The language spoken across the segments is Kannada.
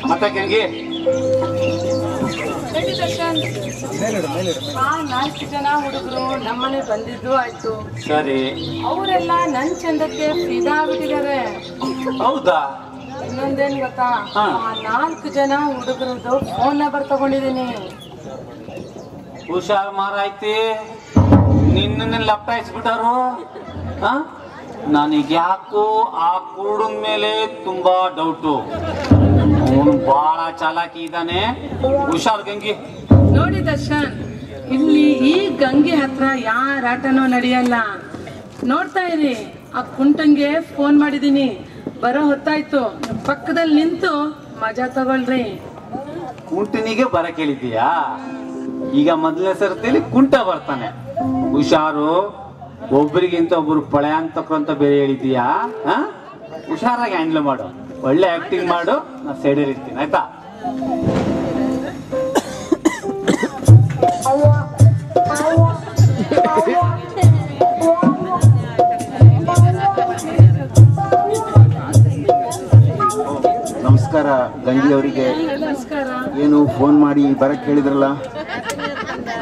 ಮತ್ತೆ ಗಂಗೆ 4 ಜನ ಹುಡುಗರು ನಮ್ಮನೆ ಬಂದಿದ್ದು ಆಯ್ತು. ಸರಿ, ಅವರೆಲ್ಲ ನನ್ ಚಂದಕ್ಕೆ ಫಿದಾ ಆಗ್ಬಿಟ್ಟಿದ್ದಾರೆ. ಹೌದಾ? ಇನ್ನೊಂದೇನ್ ಗೊತ್ತಾ, 4 ಜನ ಹುಡುಗರದ್ದು ಫೋನ್ ನಂಬರ್ ತಗೊಂಡಿದ್ದೀನಿ. ಹುಷಾರ್ ಮಾರಾಯ್ತಿ, ನಿನ್ನ ಲಪ್ಟಾಯಿಸ್ಬಿಟ್ಟಾರು. ನನಗೆ ಯಾಕೋ ಆ ಕುರುಡನ್ ಮೇಲೆ ತುಂಬಾ ಡೌಟು. ಅವನು ಬಹಳ ಚಾಲಾಕಿ ಇದ್ದಾನೆ. ಹುಷಾರ್ ಗಂಗಿ. ನೋಡಿ ದರ್ಶನ್, ಇಲ್ಲಿ ಈ ಗಂಗೆ ಹತ್ರ ಯಾರ ಆಟನೂ ನಡೆಯಲ್ಲ. ನೋಡ್ತಾ ಇರಿ, ಆ ಕುಂಟಂಗೆ ಫೋನ್ ಮಾಡಿದೀನಿ, ಬರೋ ಹೊತ್ತಾಯ್ತು. ಪಕ್ಕದಲ್ಲಿ ನಿಂತು ಮಜಾ ತಗೊಳ್ರಿ. ಕುಂಟನಿಗೆ ಬರ ಕೇಳಿದ್ದೀಯಾ? ಈಗ ಮೊದಲನೇ ಸರ್ತಿಯಲ್ಲಿ ಕುಂಟ ಬರ್ತಾನೆ. ಹುಷಾರು, ಒಬ್ಬರಿಗಿಂತ ಒಬ್ರು ಪಳೆ ಅಂತಕ್ಕಂತ ಬೇರೆ ಹೇಳಿದೀಯಾ? ಹುಷಾರಾಗಿ ಹ್ಯಾಂಡಲ್ ಮಾಡು, ಒಳ್ಳೆ ಆಕ್ಟಿಂಗ್ ಮಾಡು. ನಾ ಸೈಡಲ್ಲಿ ಇರ್ತೀನಿ, ಆಯ್ತಾ? ನಮಸ್ಕಾರ ಗಂಗಿ ಅವರಿಗೆ. ನಮಸ್ಕಾರ. ಏನು ಫೋನ್ ಮಾಡಿ ಬರಕ್ ಹೇಳಿದ್ರಲ್ಲ?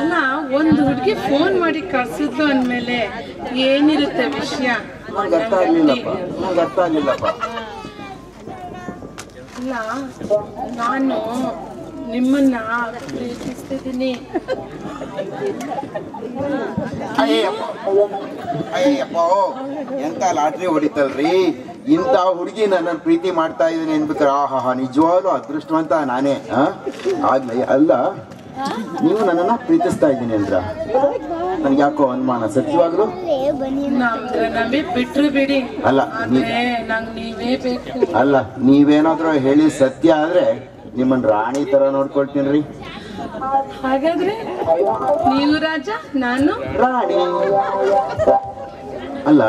ಅಲ್ಲ, ಒಂದು ಹುಡುಗಿ ಫೋನ್ ಮಾಡಿ ಕಳ್ಸಿದ್ಲು ಅಂದ್ಮೇಲೆ ಏನಿರುತ್ತೆ ವಿಷಯ? ನಂಗೆ ಅರ್ಥ ಆಗ್ಲಿಲ್ಲಪ್ಪ. ಇಲ್ಲ, ನಾನು ನಿಮ್ಮನ್ನ ಪ್ರೀತಿಸ್ತಿದ್ದೀನಿ. ಅಯ್ಯಪ್ಪ, ಎಂತ ಲಾಟ್ರಿ ಹೊಡಿತಲ್ರಿ. ಇಂಥ ಹುಡುಗಿ ನನ್ನ ಪ್ರೀತಿ ಮಾಡ್ತಾ ಇದ್ದೀನಿ ಅನ್ಬೇಕಾರೆ ಆಹಾ, ನಿಜವಾಗ್ಲೂ ಅದೃಷ್ಟವಂತ ನಾನೇ. ಆಗ್ಲಿ, ಅಲ್ಲ ನೀವು ನನ್ನನ್ನ ಪ್ರೀತಿಸ್ತಾ ಇದ್ದೀನಿ ಅಂದ್ರ ನನ್ಗೆ ಯಾಕೋ ಅನುಮಾನ. ಸತ್ಯವಾಗ್ಲು ನಮಗೆ ಬಿಟ್ರು ಬಿಡಿ, ಅಲ್ಲ ನಂಗೆ ನೀವೇ ಬೇಕು. ಅಲ್ಲ, ನೀವೇನಾದ್ರೂ ಹೇಳಿ ಸತ್ಯ ಆದ್ರೆ ನಿಮ್ಮನ್ ರಾಣಿ ತರ ನೋಡ್ಕೊಳ್ತೀನಿ. ಹಾಗಾದ್ರೆ ನೀವು ರಾಜ, ನಾನು ರಾಣಿ. ಅಲ್ಲ,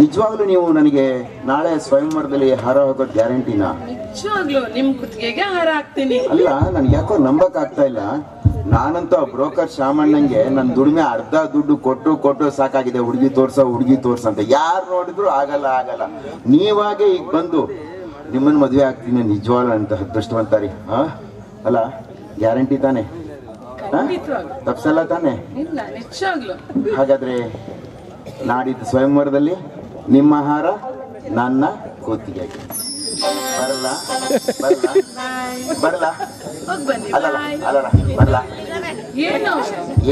ನಿಜವಾಗ್ಲೂ ನೀವು ನನಗೆ ನಾಳೆ ಸ್ವಯಂವರದಲ್ಲಿ ಹಾರ ಹೋಗೋದು ಗ್ಯಾರಂಟಿನಾ? ನಿಜವಾಗ್ಲು ನಿಮ್ ಕುತ್ತಿಗೆಗೆ ಹಾರ ಹಾಕ್ತೀನಿ. ಅಲ್ಲ, ನನ್ಗೆ ಯಾಕೋ ನಂಬಕ್ ಆಗ್ತಾ ಇಲ್ಲ. ನಾನಂತೂ ಬ್ರೋಕರ್ ಶಾಮಣ್ಣಂಗೆ ನನ್ನ ದುಡಿಮೆ ಅರ್ಧ ದುಡ್ಡು ಕೊಟ್ಟು ಸಾಕಾಗಿದೆ. ಹುಡುಗಿ ತೋರ್ಸ ಅಂತ ಯಾರು ನೋಡಿದ್ರು ಆಗಲ್ಲ. ನೀವಾಗೆ ಈಗ ಬಂದು ನಿಮ್ಮನ್ನ ಮದ್ವೆ ಆಗ್ತೀನಿ ನಿಜವಾಗ್ಲೂ ಅಂತ ಅದೃಷ್ಟವಂತಾರಿ. ಅಲ್ಲ, ಗ್ಯಾರಂಟಿ ತಾನೆ? ತಪ್ಸಲ್ಲ ತಾನೆ? ಇಲ್ಲ, ನಿಜವಾಗ್ಲು. ಹಾಗಾದ್ರೆ ನಾಡಿದ್ದು ಸ್ವಯಂವರದಲ್ಲಿ ನಿಮ್ಮ ಹಾರ ನನ್ನ ಕೂತಿಗೆ ಬರಲ್ಲ?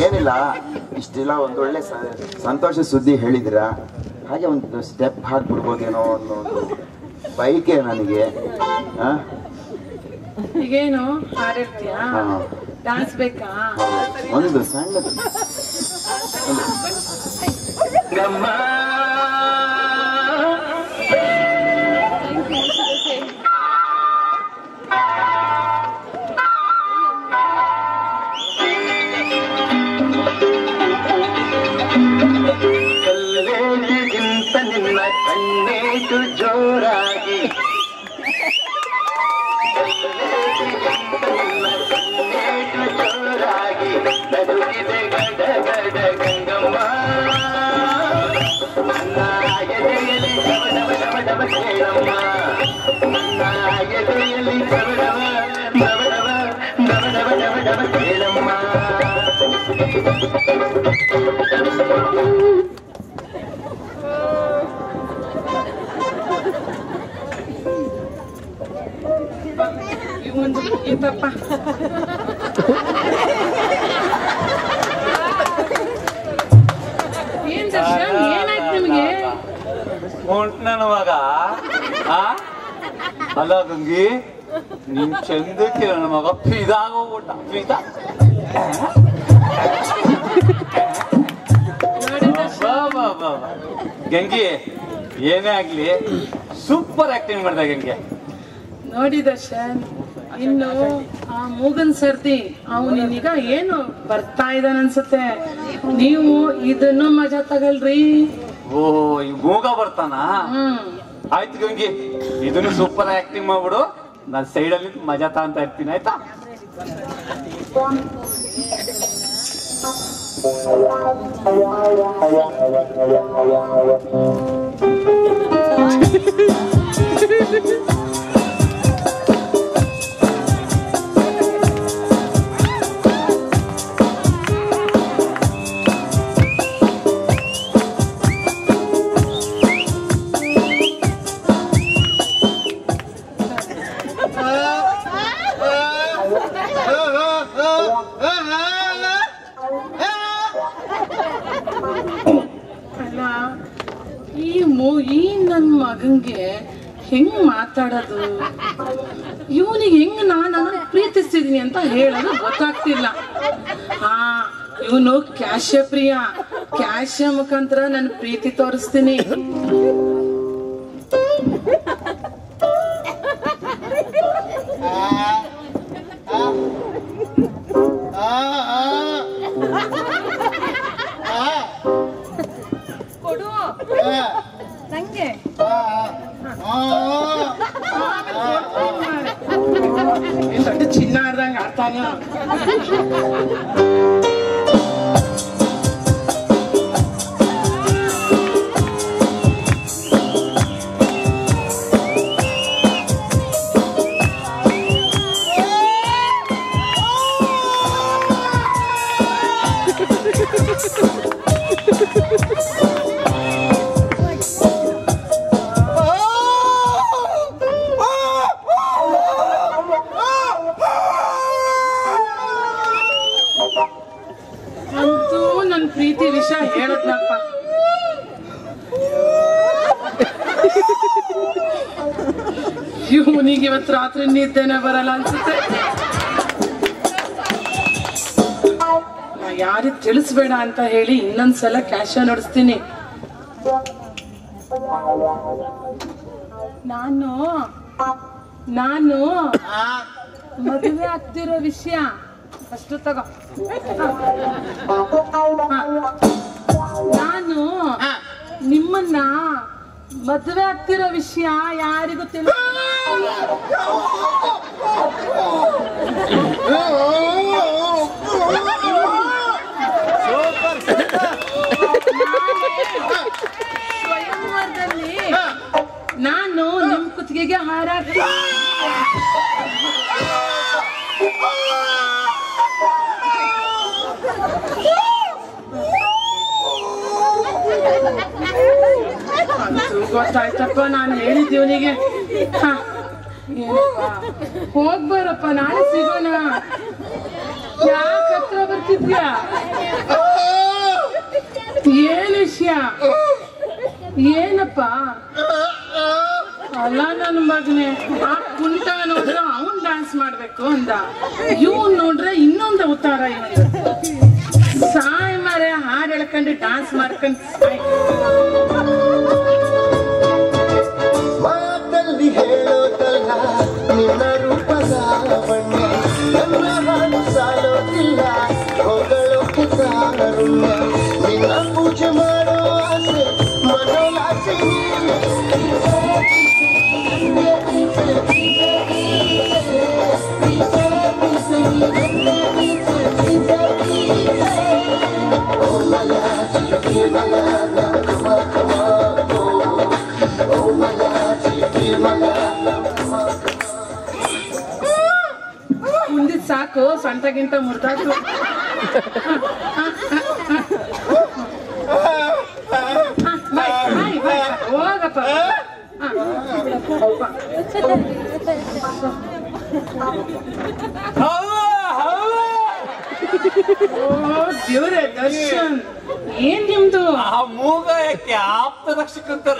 ಏನಿಲ್ಲ, ಇಷ್ಟೆಲ್ಲ ಒಂದೊಳ್ಳೆ ಸಂತೋಷ ಸುದ್ದಿ ಹೇಳಿದಿರ. ಹಾಗೆ ಒಂದು ಸ್ಟೆಪ್ ಹಾಕ್ಬಿಡ್ಬೋದೇನೋ ಅನ್ನೋ ಒಂದು ಬೈಕೆ ನನಗೆ. ಈಗೇನು ಹಾಡಿರ್ತೀಯಾ? ಡಾನ್ಸ್ ಬೇಕಾ? ಒಂದು ಸಣ್ಣದು. ಕಲ್ಲೇಟಿಗಿಂತ ನಿನ್ನ ಕಣ್ಣೇಟು ಜೋರಾಗಿ, ನಡುಗಿದೆ ಗಡ ಗಡ ಗಂಗಮ್ಮ. ನನ್ನ ಎದೆಯಲ್ಲಿ ಡಬ ಡಬ ಡಬ ಕೇಳಮ್ಮ, ನನ್ನ ಎದೆಯಲ್ಲಿ ಡಬ ಡಬ ಡಬ ಡಬ ಡಬ ಡಬ ಡಬ ಕೇಳಮ್ಮ. ಇವೊಂದು ಮುಗೀತಪ್ಪ. ಏನ್ ದರ್ಶನ್, ಏನಾಯ್ತು ನಿಮ್ಗೆ? ನನ್ನ ಮಗ. ಅಲ್ಲ ಗಂಗಿ, ನಿನ್ ಚಂದಕ್ಕೆ ನನ್ನ ಮಗ ಫಿದಾಗೋಗ್ಬಿಟ್ಟ. ಗಂಗಿ, ಏನೇ ಆಗ್ಲಿ ಸೂಪರ್ ಆಕ್ಟಿಂಗ್ ಮಾಡ್ದ ಗಂಗೆ. ನೋಡಿ ದರ್ಶನ್, ಇನ್ನು ಆ ಮೂಗನ್ ಸರ್ತಿ ಅವನಿಗ ಏನು ಬರ್ತಾ ಇದ್ದಾನ ಅನ್ಸುತ್ತೆ. ನೀವು ಇದನ್ನು ಮಜಾ ತಗಲ್ರಿ. ಓ, ಈ ಮೂಗ ಬರ್ತಾನ? ಆಯ್ತು ಗಂಗಿ, ಇದನ್ನು ಸೂಪರ್ ಆಕ್ಟಿಂಗ್ ಮಾಡ್ಬಿಡು. ನಾನು ಸೈಡಲ್ಲಿ ಮಜಾ ತಗೊಂತ ಇರ್ತೀನಿ, ಆಯ್ತಾ? ಈ ನನ್ ಮಗಂಗೆ ಹೆಂಗ್ ಮಾತಾಡೋದು, ಇವನಿಗೆ ಹೆಂಗ್ ನಾನು ಪ್ರೀತಿಸ್ತಿದೀನಿ ಅಂತ ಹೇಳೋದು ಗೊತ್ತಾಗ್ತಿಲ್ಲ. ಇವನು ಕ್ಯಾಶ್ಯ ಪ್ರಿಯ, ಕ್ಯಾಶ್ಯ ಮುಖಾಂತರ ನನ್ನ ಪ್ರೀತಿ ತೋರಿಸ್ತೀನಿ. ಕೊಡು ನಂಗೆ. ದೊಡ್ಡ ಚಿನ್ನ ಆಡ್ದಂಗ ಆಡ್ತಾನ. ಅಂತೂ ನನ್ ಪ್ರೀತಿ ವಿಷಯ ಹೇಳದ್ನಪ್ಪ. ಇವನಿಗೆ ಇವತ್ತು ರಾತ್ರಿ ನಿದ್ದೆನೆ ಬರಲ್ಲ ಅನ್ಸುತ್ತೆ. ಯಾರಿಗೆ ತಿಳಿಸ್ಬೇಡ ಅಂತ ಹೇಳಿ ಇನ್ನೊಂದ್ಸಲ ಕ್ಯಾಶ ನೋಡಿಸ್ತೀನಿ. ನಾನು ಮದುವೆ ಆಗ್ತಿರೋ ವಿಷಯ ಅಷ್ಟು ತಗೋ. ನಾನು ನಿಮ್ಮನ್ನ ಮದುವೆ ಆಗ್ತಿರೋ ವಿಷಯ ಯಾರಿಗೂ ತಿಳಿಸ. ಸ್ವಯಂವರದಲ್ಲಿ ನಾನು ನಿಮ್ ಕುತ್ತಿಗೆಗೆ ಹಾರಾಡ್ತೀನಿ. ಗೊತ್ತಾಯ್ತಪ್ಪ, ನಾನು ಹೇಳಿದ್ದೆ ಇವನಿಗೆ. ಹೋಗ್ಬಾರಪ್ಪ, ನಾಳೆ ಸಿಗೋಣ. ಯಾಕೆ ಹತ್ರ ಬರ್ತಿದ್ಯಾ? ಏನ್ ವಿಷಯ? ಏನಪ್ಪ? ಅಲ್ಲ ನನ್ನ ಮಗನೇ, ಆ ಕುಂಟ ನೋಡ್ರೆ ಅವನ್ ಡ್ಯಾನ್ಸ್ ಮಾಡ್ಬೇಕು ಅಂದ, ಇವನ್ ನೋಡ್ರೆ ಇನ್ನೊಂದು ಅವತಾರ. ಇವನು ಸಾಯ್ ಮಾರೆ, ಹಾಡು ಹೇಳ್ಕೊಂಡು ಡ್ಯಾನ್ಸ್ ಮಾಡ್ಕೊಂಡು ಮಾತಲ್ಲಿ ಹೇಳೋದಲ್ಲ ನಿನ್ನ ರೂಪದ ಬಣ್ಣ, ನನ್ನ ಹಾಡು ಸಾಲೋದಿಲ್ಲ ಹೊಗಳೋಕೆ ಕಾರುಣ್ಯ, ನಿನ್ನ ಪೂಜೆ ಮಾಡೋ ಆಸೆ ಮನೋಲಾಸೆ ಮುಂದಿದ್ ಸಾಕು, ಸೊಂಟಗಿಂತ ಮುರ್ದಾಕು. ಹೋಗಪ್ಪ. ದೇವ್ರೆ ದರ್ಶನ್, ಏನ್ ನಿಮ್ದು? ಆ ಮೂಗ ಯಾಕೆ ಆಪ್ತ ರಕ್ಷಕಂತಾರ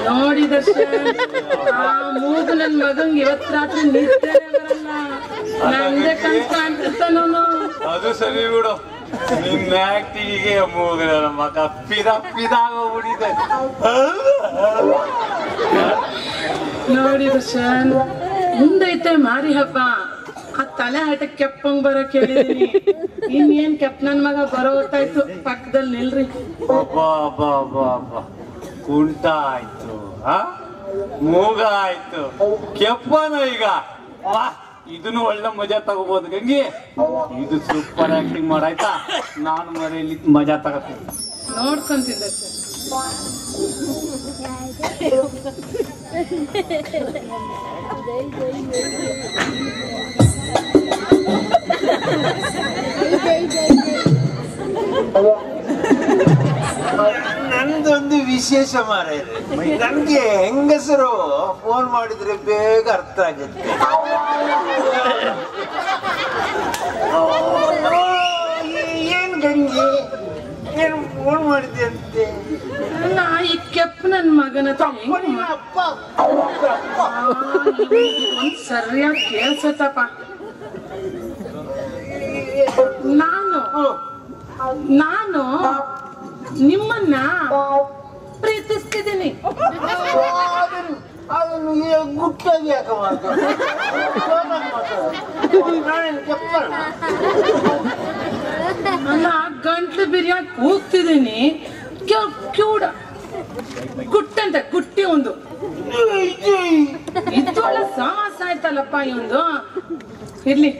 ನೋಡಿ ದರ್ಶನ್, ಆ ಮೂಗು ನನ್ ಮಗಂಗ್ ಇವತ್ ರಾತ್ರಿ ನಿದ್ದೆ ಬರಲ್ಲ. ನಂದೇ ಕನ್ಸ್ ಕಾಣ್ತಿರ್ತಾನವನು. ಅದು ಸರಿ ಬಿಡು, ನಿನ್ನ ಆಕ್ಟಿಂಗಿಗೆ ಮೂಗ ನನ್ನ ಮಗ ಪಿದಾಗೋಗ್ಬಿಟ್ಟಿದೆ. ನೋಡಿ ದರ್ಶನ್, ಮುಂದೈತೆ ಮಾರಿ ಹಬ್ಬ. ಆ ತಲೆ ಹಠಕ್ಕೆ ಕೆಪ್ಪಂಗ್ ಬರೋಕ್ ಹೇಳಿದೀನಿ. ಇನ್ನೇನ್ ಕೆಪ್ ನನ್ ಮಗ ಬರೋ ಹೊತ್ತಾಯ್ತು, ಪಕ್ಕದಲ್ಲಿ ನಿಲ್ರಿ. ಕುಂಟ ಆಯ್ತು, ಮೂಗ ಆಯ್ತು, ಕೆಪ್ಪನು ಈಗ. ವಾ, ಇದನ್ನು ಒಳ್ಳೆ ಮಜಾ ತಗೋಬಹುದು ಗಂಗಿ. ಇದು ಸೂಪರ್ ಆಕ್ಟಿಂಗ್ ಮಾಡಾಯ್ತಾ, ನಾನು ಮನೆಯಲ್ಲಿ ಮಜಾ ತಗೋತೀನಿ. ನೋಡ್ಕೊಂತಿದ್ದೆ ನಂದೊಂದು ವಿಶೇಷ ಮಾರಾಯರೆ, ನನ್ಗೆ ಹೆಂಗಸರು ಫೋನ್ ಮಾಡಿದ್ರೆ ಬೇಗ ಅರ್ಥ ಆಗುತ್ತೆ. ಏನ್ ಗಂಗೆ, ಏನ್ ಫೋನ್ ಮಾಡಿದ್ದೆ ಅಂತೆ? ನಾ ಈ ಕೆಪ್ ನನ್ ಮಗನ ಅಪ್ಪ ಒಂದ್ ಸರಿಯಾಗಿ ಕೇಳ್ಸತ್ತಪ್ಪ. ನಾನು ನಿಮ್ಮನ್ನ ಪ್ರೀತಿಸ್ತಿದ್ದೀನಿ. ಅದನ್ನು ಗುಟ್ಟಾಗಿ ಯಾಕೆ ಮಾಡ್ತಾರೆ? ಅಲ್ಲ, ಗಂಟ್ಲು ಬಿರಿಯಾಗಿ ಕೂಗ್ತಿದ್ದೀನಿ. ಕ್ಯೂಡ ಗುಟ್ಟಂತೆ ಗುಟ್ಟಿ ಒಂದು ಇದ್ದೊಳ ಸಾವಾಸ ಆಯ್ತಲ್ಲಪ್ಪ ಇವಂದು. ಇರ್ಲಿ,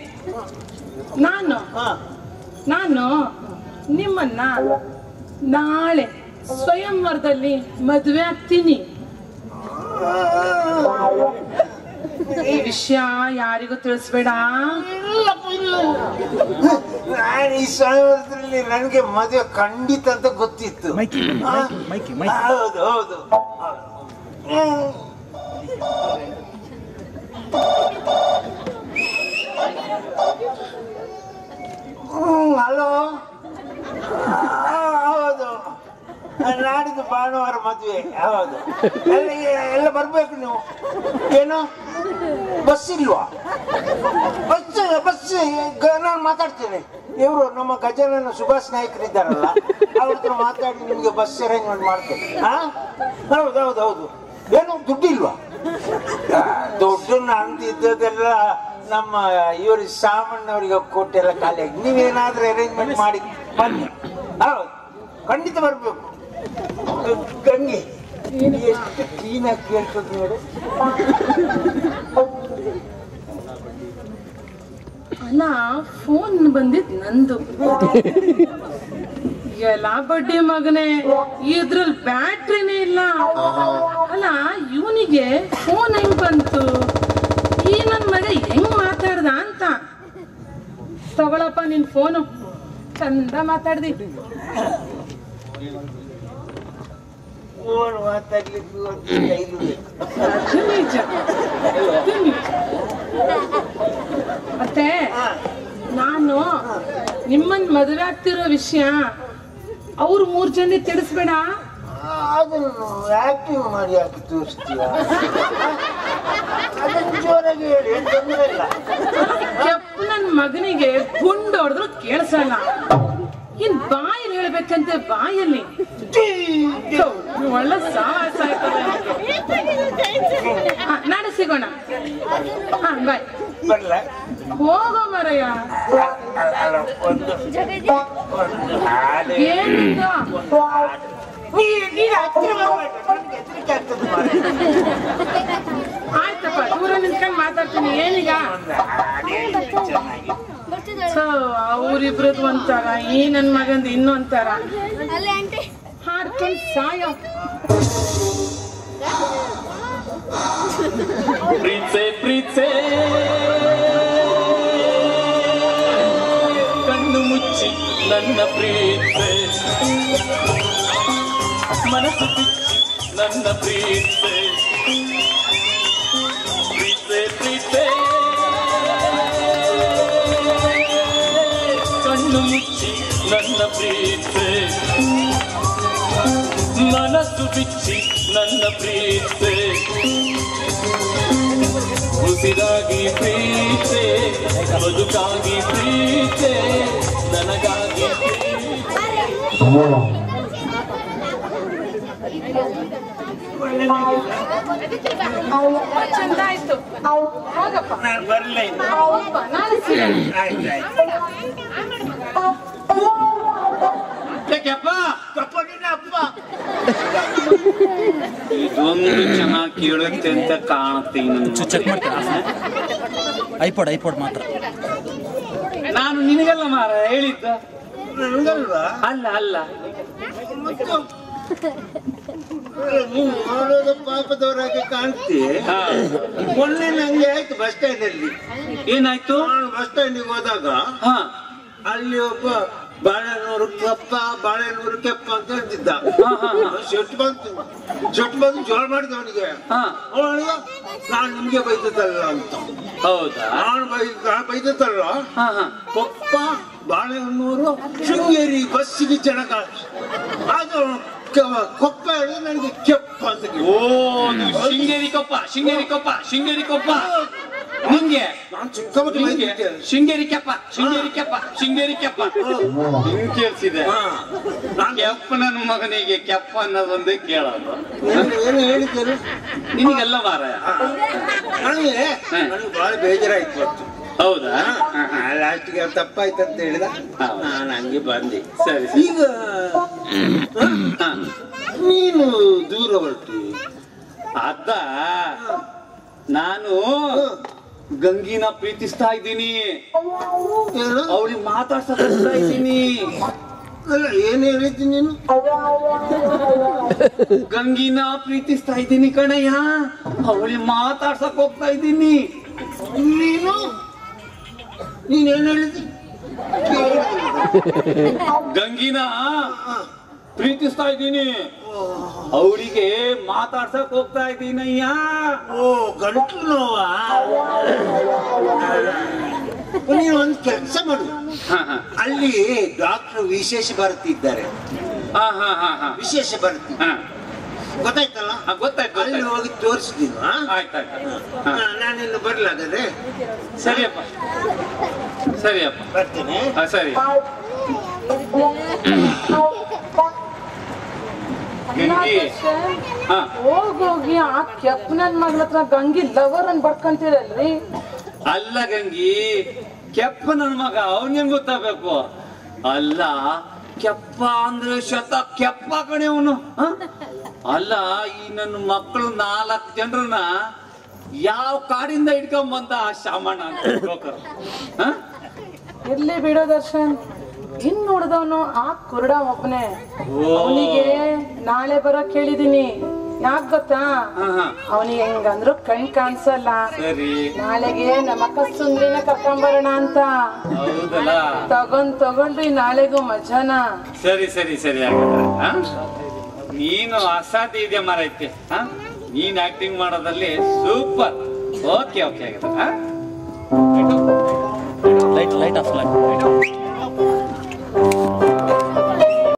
ನಾನು ನಿಮ್ಮನ್ನ ನಾಳೆ ಸ್ವಯಂವರದಲ್ಲಿ ಮದುವೆ ಆಗ್ತೀನಿ. ಈ ವಿಷಯ ಯಾರಿಗೂ ತಿಳಿಸ್ಬೇಡ. ನಾನು ಈ ಸಮಯದಲ್ಲಿ ನನಗೆ ಮದುವೆ ಖಂಡಿತ ಅಂತ ಗೊತ್ತಿತ್ತು. ಹೌದು ಹೌದು. ಹಲೋ, ಹೌದು, ನಾಡಿದ್ದು ಭಾನುವಾರ ಮದುವೆ. ಹೌದು, ಎಲ್ಲ ಬರ್ಬೇಕು ನೀವು. ಏನು ಬಸ್ ಇಲ್ವಾ? ಬಸ್ ನಾನು ಮಾತಾಡ್ತೇನೆ. ಇವರು ನಮ್ಮ ಗಜಾನನ ಸುಭಾಷ್ ನಾಯ್ಕರು ಇದ್ದಾರಲ್ಲ, ಅವ್ರ ಹತ್ರ ಮಾತಾಡಿ ನಿಮ್ಗೆ ಬಸ್ ಅರೇಂಜ್ಮೆಂಟ್ ಮಾಡ್ತೇನೆ. ಹೌದು ಹೌದು ಹೌದು. ಏನು ದುಡ್ಡು ಇಲ್ವಾ? ದುಡ್ಡು ನಂದಿದ್ದದೆಲ್ಲ ನಮ್ಮ ಇವರು ಸಾಮಣ್ಣವರಿಗೆ ಕೊಟ್ಟೆಲ್ಲ ಖಾಲಿಯಾಗಿ, ನೀವೇನಾದ್ರೂ ಅರೇಂಜ್ಮೆಂಟ್ ಮಾಡಿ ಬನ್ನಿ. ಹೌದು, ಖಂಡಿತ ಬರ್ಬೇಕು. ಗಂಗೆ ಎಷ್ಟು ಕ್ಲೀನಾಗಿ ಕೇಳ್ತದೆ ನೋಡು. ಅಲ್ಲ, ಫೋನ್ ಬಂದಿದ್ ನಂದು. ಎಲ್ಲ ಬಡ್ಡಿ ಮಗನೇ, ಇದ್ರಲ್ಲಿ ಬ್ಯಾಟ್ರಿನೇ ಇಲ್ಲ. ಅಲ್ಲ, ಇವನಿಗೆ ಫೋನ್ ಹೆಂಗ್ ಬಂತು? ಈ ನನ್ ಮಗ ಹೆಂಗ್ ಮಾತಾಡ್ದ ಅಂತ. ತಗೊಳಪ್ಪ ನಿನ್ ಫೋನು, ಚಂದ ಮಾತಾಡ್ದಿ. ಫೋನ್ ಮಾತಾಡ್ಲಿಕ್ಕೆ ನಿಜ. ಮತ್ತೆ ನಾನು ನಿಮ್ಮನ್ ಮದುವೆ ಆಗ್ತಿರೋ ವಿಷಯ ಅವ್ರು 3 ಜನ ತಿಳಿಸ್ಬೇಡ. ಅದನ್ನು ಆಕ್ಟಿಂಗ್ ಮಾಡಿ ಹಾಕಿ ತೋರಿಸ್ತೀಯ? ಅದನ್ನು ಜೋರಾಗಿ ಹೇಳಿ, ಏನ್ ತೊಂದರೆ ಇಲ್ಲ. ನನ್ ಮಗನಿಗೆ ಗುಂಡು ಹೊಡೆದ್ರು ಕೇಳಿಸಲ್ಲ. ಇನ್ ಬಾಯಲ್ಲಿ ಹೇಳ್ಬೇಕಂತೆ, ಬಾಯಲ್ಲಿ ಒಳ್ಳೆ ಸಾವಾಸ ಆಯ್ತಲ್ಲ. ನಾಳೆ ಸಿಗೋಣ. ಬಾಯ್. ಬರ್ಲ? ಹೋಗೋ ಮರಯ್ಯ. ಏನಿಲ್ಲ, ಆಯ್ತಪ್ಪ, ದೂರ ನಿಂತ್ಕೊಂಡು ಮಾತಾಡ್ತೀನಿ. ಏನೀಗ ಅವ್ರಿಬ್ರದ್ದು ಒಂಥರ, ಈ ನನ್ ಮಗಂದು ಇನ್ನೊಂಥರ. ಹಾಡ್ಕೊಂಡು ಸಾಯೋ. ಪ್ರೀತೆ ಪ್ರೀತೆ ಕಣ್ಣು ಮುಚ್ಚಿ ನನ್ನ ಪ್ರೀತೆ, ಮನಸ್ಸು ಬಿಚ್ಚಿ ನನ್ನ ಪ್ರೀತೆ. ಪ್ರೀತೆ ಪ್ರೀತೆ ಕಣ್ಣು ಮುಚ್ಚಿ ನನ್ನ ಪ್ರೀತೆ, ಮನಸ್ಸು ಬಿಚ್ಚಿ ನನ್ನ ಪ್ರೀತೆ. ಉಸಿರಾಗಿ ಪ್ರೀತೆ, ಬದುಕಾಗಿ ಪ್ರೀತೆ, ನನಗಾಗಿ ಚಂದ ಆಯ್ತು. ಹೋಗಪ್ಪ, ನಾನು ಬರ್ಲ ಇಲ್ಲ. ನಾಳೆ ಸಿಗೋಣ. ಇದೊಂದು ಚೆನ್ನಾಗಿ ಕೇಳುತ್ತೆ ಅಂತ ಕಾಣುತ್ತೆ. ಐಪೋಡ್ ಮಾತ್ರ. ನಾನು ನಿನಗೆಲ್ಲ ಮಾರ ಹೇಳಿದ್ದ. ನನಗಲ್ವಾ? ಅಲ್ಲ ಅಲ್ಲ, ನೀನು ನೋಡೋದ ಪಾಪದವರಾಗೆ ಕಾಣ್ತಿ. ಮೊನ್ನೆ ನಂಗೆ ಆಯ್ತು ಬಸ್ ಸ್ಟ್ಯಾಂಡ್ ಅಲ್ಲಿ. ಏನಾಯ್ತು? ನಾನು ಬಸ್ ಸ್ಟ್ಯಾಂಡಿಗೆ ಹೋದಾಗ ಹಾ ಅಲ್ಲಿ ಒಬ್ಬ ಬಾಳೆನೂರು ಕೆಪ್ಪ ಅಂತ ಹೇಳ್ತಿದ್ದ. ಶೆಟ್ಟು ಬಂದು ಜೋಳ ಮಾಡಿದ ಅವನಿಗೆ. ನಾನು ನಿಮ್ಗೆ ಬೈದದ್ದಲ್ಲ ಅಂತ. ಹೌದಾ? ನಾನು ಬೈದದ್ದಲ್ಲ. ಕೊಪ್ಪ ಬಾಳೆಹೊನ್ನೂರು ಶೃಂಗೇರಿ ಬಸ್ಸಿಗೆ ಜನಕ ಅದು ಕೊಪ್ಪ ಹೇಳಿದ್ರೆ ನನಗೆ ಕೆಪ್ಪ ಅಂತ. ಓ ಶೃಂಗೇರಿ ಕೊಪ್ಪ ನಿಂಗೆ ನಾನು ಚಿಕ್ಕಮಕ್ಕಳು ಶೃಂಗೇರಿ ಕೆಪ್ಪ ನಿಂಗೆ ಕೇಳಿಸಿದೆ. ಕೆಪ್ಪ ನನ್ನ ಮಗನಿಗೆ ಕೆಪ್ಪ ಅನ್ನೋದೊಂದೇ ಕೇಳೋದು. ಏನು ಹೇಳಿದ್ದೇನೆ ನಿನಗೆಲ್ಲ ಮಾರಾಯ. ನನಗೆ ಬಹಳ ಬೇಜಾರಾಯ್ತು ಇವತ್ತು. ಹೌದಾ? ಲಾಸ್ಟಿಗೆ ತಪ್ಪಾಯ್ತಂತ ಹೇಳಿದ. ನಾನು ಹಂಗೆ ಬಂದೆ. ಸರಿ. ಈಗ ನೀನು ದೂರ ಹೊರಟಿ. ಅದ ನಾನು ಗಂಗಿನ ಪ್ರೀತಿಸ್ತಾ ಇದ್ದೀನಿ. ಅವಳಿಗೆ ಮಾತಾಡ್ಸಕ್ ಇದ್ದೀನಿ. ಅಲ್ಲ ಏನ್ ಹೇಳಿದ್ದೀನಿ ನೀನು? ಗಂಗಿನ ಪ್ರೀತಿಸ್ತಾ ಇದ್ದೀನಿ ಕಣಯ್ಯ. ಅವಳಿಗೆ ಮಾತಾಡ್ಸಕ್ ಹೋಗ್ತಾ ಇದ್ದೀನಿ. ನೀನೇನ್ ಹೇಳಿದಿ? ಗಂಗಿನ ಪ್ರೀತಿಸ್ತಾ ಇದ್ದೀನಿ, ಅವಳಿಗೆ ಮಾತಾಡ್ಸಕ್ ಹೋಗ್ತಾ ಇದ್ದೀನಯ್ಯ. ಓ ಗಂಟು ನೋವಾ? ನೀನು ಒಂದು ಕೆಲಸ ಮಾಡು. ಅಲ್ಲಿ ಡಾಕ್ಟರ್ ವಿಶೇಷ ಭಾರತಿ ಇದ್ದಾರೆ. ವಿಶೇಷ ಭಾರತಿ ಗೊತ್ತಾಯ್ತಲ್ಲ? ಗೊತ್ತಾಯ್ತು. ಅಲ್ಲಿ ಹೋಗಿ ತೋರಿಸ್ತೀನಿ. ಆಯ್ತಾಯ್ತು. ನಾನಿನ್ನು ಬರ್ಲಾಗದೆ. ಸರಿಯಪ್ಪ ಬರ್ತೇನೆ. ಸರಿ. ಗಂಗಿ ಹೋಗೋಗಿ ಆ ಕೆಪ್ಪ ನನ್ ಮಗಳ ಹತ್ರ ಗಂಗಿ ಲವರ್ ಅನ್ ಬಡ್ಕಂತೀರಲ್ರಿ. ಅಲ್ಲ ಗಂಗಿ, ಕೆಪ್ಪ ನನ್ ಮಗ ಅವನೇನ್ ಗೊತ್ತಾಗಬೇಕು. ಅಲ್ಲ ಕೆಪ್ಪ ಅಂದ್ರೆ ಕೆಪ್ಪ ಕಣೆ ಅವನು. ಅಲ್ಲ ಈ ನನ್ನ ಮಕ್ಕಳು 4 ಜನರನ್ನ ಯಾವ ಕಾಡಿಂದ ಇಟ್ಕೊಂಡ್ ಬಂದ ಆ ಶಾಮಣ್ಣ ಅಂತ. ಇರ್ಲಿ ಬಿಡೋ ದರ್ಶನ್, ಇನ್ ನೋಡಿದವನು ಆ ಕುರುಡ ಒಬ್ಬನೇ. ಅವನಿಗೆ ನಾಳೆ ಬರೋಕ್ ಹೇಳಿದೀನಿ. ಯಾಕ್ ಗೊತ್ತಾ? ಅವನಿಗೆ ಹೆಂಗಂದ್ರು ಕಣ್ ಕಾಣಿಸಲ್ಲ. ನಾಳೆಗೆ ನಮ್ಮ ಅಕ್ಕ ಸುಂದ್ರಿನ ಕರ್ಕೊಂಬರೋಣ ಅಂತ. ತಗೊಳ್ರಿ ನಾಳೆಗೂ ಮಜಾನ. ಸರಿ ಹಾಗಾದ್ರೆ ನೀನು ಅಸಾಧ್ಯ ಇದೆ ಮಾರೈತೆ. ನೀನ್ ಆಕ್ಟಿಂಗ್ ಮಾಡೋದಲ್ಲಿ ಸೂಪರ್. ಓಕೆ ಹಾಗಾದ್ರೆ ಲೈಟ್ ಆಫ್